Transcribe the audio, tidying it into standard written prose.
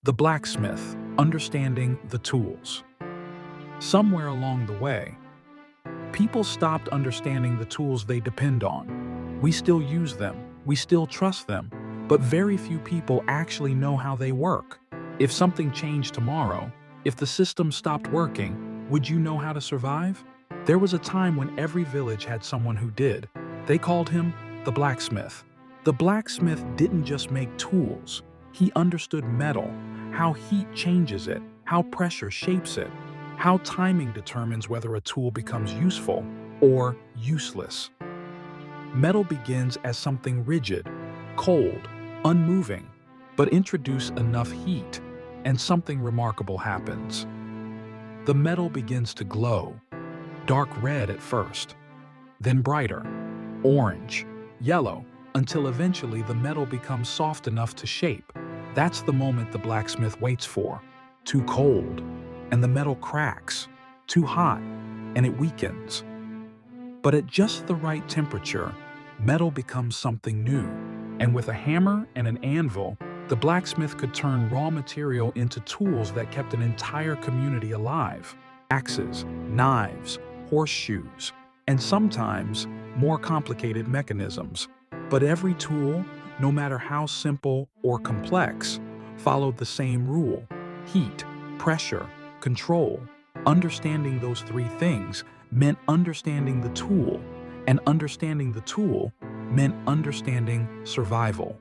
The blacksmith, understanding the tools. Somewhere along the way, people stopped understanding the tools they depend on. We still use them, we still trust them, but very few people actually know how they work. If something changed tomorrow, if the system stopped working, would you know how to survive? There was a time when every village had someone who did. They called him the blacksmith. The blacksmith didn't just make tools. He understood metal, how heat changes it, how pressure shapes it, how timing determines whether a tool becomes useful or useless. Metal begins as something rigid, cold, unmoving, but introduce enough heat, and something remarkable happens. The metal begins to glow, dark red at first, then brighter, orange, yellow, until eventually the metal becomes soft enough to shape. That's the moment the blacksmith waits for. Too cold, and the metal cracks. Too hot, and it weakens. But at just the right temperature, metal becomes something new. And with a hammer and an anvil, the blacksmith could turn raw material into tools that kept an entire community alive. Axes, knives, horseshoes, and sometimes more complicated mechanisms. But every tool, no matter how simple or complex, followed the same rule: heat, pressure, control. Understanding those three things meant understanding the tool, and understanding the tool meant understanding survival.